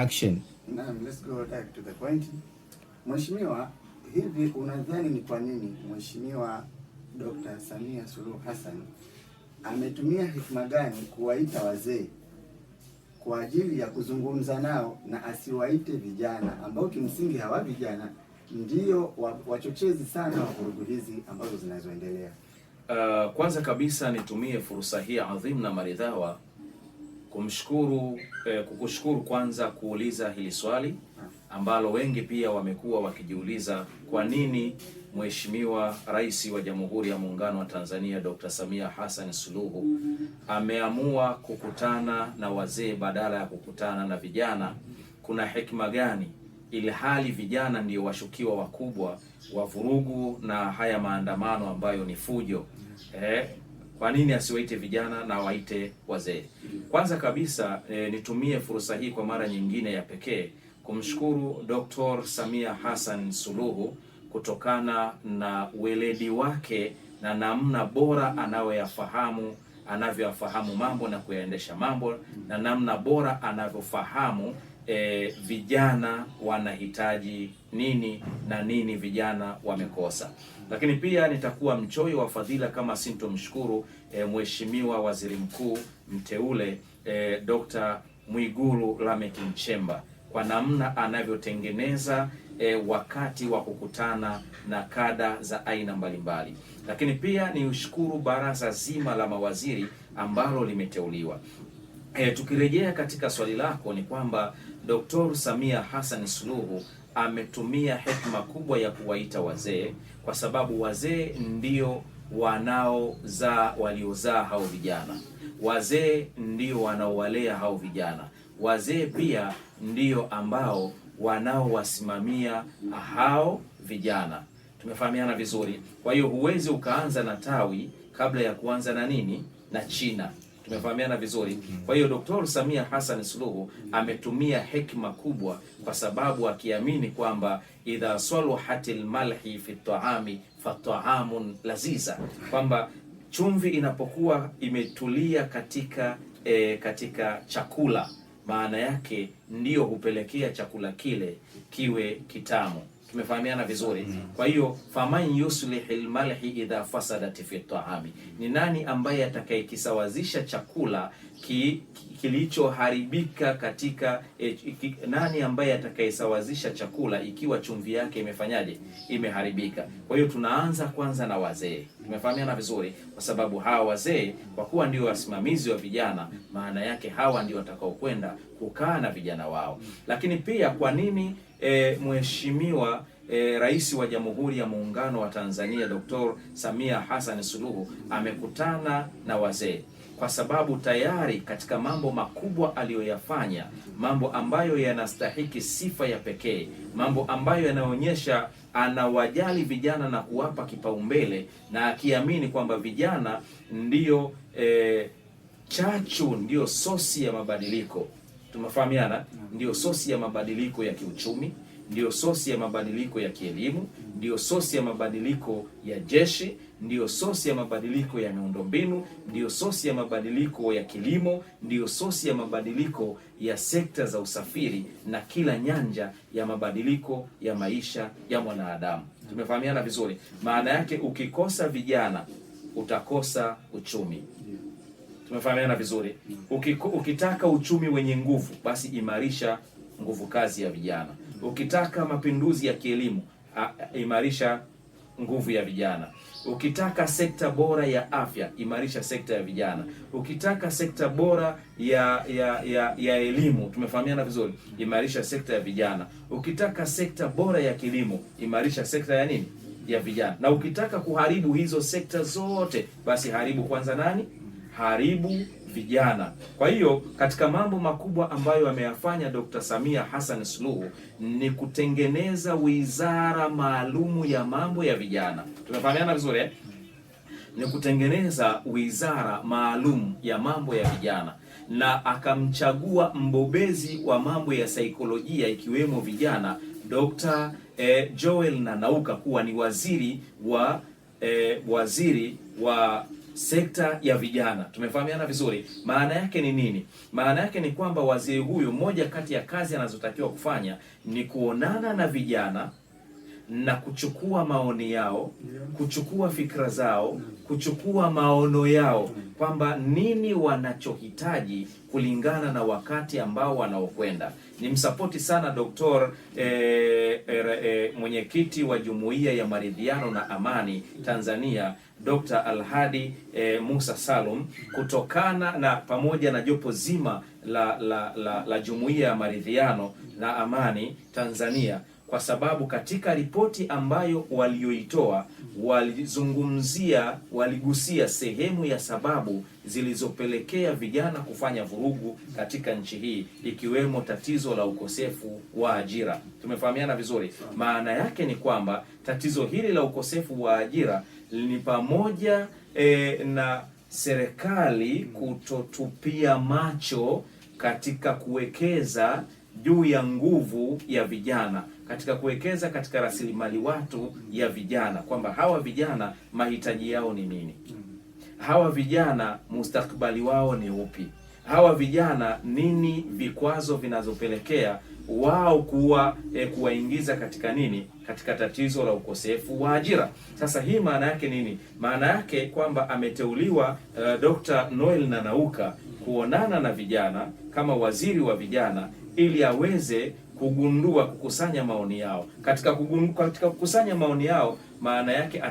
Action. Naam, let's go back to the point. Mheshimiwa, hivi unadhani ni kwa nini Mheshimiwa Dr. Samia Suluhu Hassan ametumia hikma gani kuwaita wazee kwa ajili ya kuzungumza nao na asiwaite vijana ambao kimsingi hawa vijana ndio wachochezi sana wa vurugu hizi ambazo zinazoendelea? Kwanza kabisa nitumie fursa hii adhimu na maridhawa kukushukuru kwanza kuuliza hili swali ambalo wengi pia wamekuwa wakijiuliza, kwa nini Mheshimiwa Rais wa Jamhuri ya Muungano wa Tanzania Dr. Samia Hassan Suluhu ameamua kukutana na wazee badala ya kukutana na vijana. Kuna hekima gani, ili hali vijana ndio washukiwa wakubwa wa vurugu na haya maandamano ambayo ni fujo? Kwa nini asiwaite vijana na waite wazee? Kwanza kabisa nitumie fursa hii kwa mara nyingine ya pekee kumshukuru Dr. Samia Hassan Suluhu kutokana na weledi wake na namna bora anavyoyafahamu mambo na kuyaendesha mambo, na namna bora anavyofahamu vijana wanahitaji nini na nini vijana wamekosa. Lakini pia nitakuwa mchoyo wa fadhila kama sintomshukuru Mheshimiwa Waziri Mkuu mteule Dr. Mwigulu Lameck Nchemba kwa namna anavyotengeneza wakati wa kukutana na kada za aina mbalimbali. Lakini pia ni ushukuru baraza zima la mawaziri ambalo limeteuliwa. Tukirejea katika swali lako, ni kwamba Dr. Samia Hassan Suluhu ametumia hekima kubwa ya kuwaita wazee, kwa sababu wazee ndio waliozaa hao vijana. Wazee ndio wanaowalea hao vijana. Wazee pia ndio ambao wanaowasimamia hao vijana. Tumefahamiana vizuri. Kwa hiyo huwezi ukaanza na tawi kabla ya kuanza na nini? Na china. Tumefahamiana vizuri. Kwa hiyo Dr. Samia Hassan Suluhu ametumia hekima kubwa, kwa sababu akiamini kwamba idha saluhatil malhi fi ta'ami fa ta'amun laziza, kwamba chumvi inapokuwa imetulia katika chakula, maana yake ndiyo hupelekea chakula kile kiwe kitamu. Tumefahamiana vizuri. Kwa hiyo faman yuslihil malhi idha fasadat fi ta'ami, ni nani ambaye atakayekisawazisha chakula kilichoharibika katika nani ambaye atakayesawazisha chakula ikiwa chumvi yake imefanyaje? Imeharibika. Kwa hiyo tunaanza kwanza na wazee. Tumefahamiana vizuri, kwa sababu hawa wazee kwa kuwa ndio wasimamizi wa vijana, maana yake hawa ndio watakao kwenda kukaa na vijana wao. Lakini pia kwa nini Mheshimiwa Rais wa Jamhuri ya Muungano wa Tanzania Dr. Samia Hassan Suluhu amekutana na wazee? Kwa sababu tayari katika mambo makubwa aliyoyafanya, mambo ambayo yanastahiki sifa ya pekee, mambo ambayo yanaonyesha anawajali vijana na kuwapa kipaumbele, na akiamini kwamba vijana ndiyo chachu, ndiyo sosi ya mabadiliko. Tumefahamiana? Ndiyo sosi ya mabadiliko ya kiuchumi, ndiyo sosi ya mabadiliko ya kielimu, ndiyo sosi ya mabadiliko ya jeshi, ndiyo sosi ya mabadiliko ya miundombinu, ndiyo sosi ya mabadiliko ya kilimo, ndiyo sosi ya mabadiliko ya sekta za usafiri na kila nyanja ya mabadiliko ya maisha ya mwanadamu. Tumefahamiana vizuri. Maana yake ukikosa vijana utakosa uchumi. Tumefahamiana vizuri. Ukitaka uchumi wenye nguvu, basi imarisha nguvu kazi ya vijana. Ukitaka mapinduzi ya kielimu, imarisha nguvu ya vijana. Ukitaka sekta bora ya afya, imarisha sekta ya vijana. Ukitaka sekta bora ya elimu, tumefahamiana vizuri, imarisha sekta ya vijana. Ukitaka sekta bora ya kilimo, imarisha sekta ya nini? Ya vijana. Na ukitaka kuharibu hizo sekta zote, basi haribu kwanza nani? Haribu vijana. Kwa hiyo katika mambo makubwa ambayo ameyafanya Dr. Samia Hassan Suluhu ni kutengeneza wizara maalumu ya mambo ya vijana. Tumefahamiana vizuri eh? Ni kutengeneza wizara maalum ya mambo ya vijana, na akamchagua mbobezi wa mambo ya saikolojia ikiwemo vijana, Dr. Joel Nanauka kuwa ni waziri wa sekta ya vijana. Tumefahamiana vizuri. Maana yake ni nini? Maana yake ni kwamba waziri huyu, moja kati ya kazi anazotakiwa kufanya ni kuonana na vijana na kuchukua maoni yao, kuchukua fikra zao, kuchukua maono yao, kwamba nini wanachohitaji kulingana na wakati ambao wanaokwenda. Ni msapoti sana Dr. Mwenyekiti wa Jumuiya ya Maridhiano na Amani Tanzania, Dr. Alhadi Musa Salum, kutokana na pamoja na jopo zima la Jumuiya ya Maridhiano na Amani Tanzania, kwa sababu katika ripoti ambayo walioitoa waligusia sehemu ya sababu zilizopelekea vijana kufanya vurugu katika nchi hii, ikiwemo tatizo la ukosefu wa ajira. Tumefahamiana vizuri. Maana yake ni kwamba tatizo hili la ukosefu wa ajira ni pamoja na serikali kutotupia macho katika kuwekeza juu ya nguvu ya vijana, katika kuwekeza katika rasilimali watu ya vijana, kwamba hawa vijana mahitaji yao ni nini, hawa vijana mustakabali wao ni upi, hawa vijana nini vikwazo vinazopelekea wao kuwaingiza katika nini, katika tatizo la ukosefu wa ajira. Sasa hii maana yake nini? Maana yake kwamba ameteuliwa Dr. Noel Nanauka kuonana na vijana kama waziri wa vijana, ili aweze kukusanya maoni yao. Katika kukusanya maoni yao, maana yake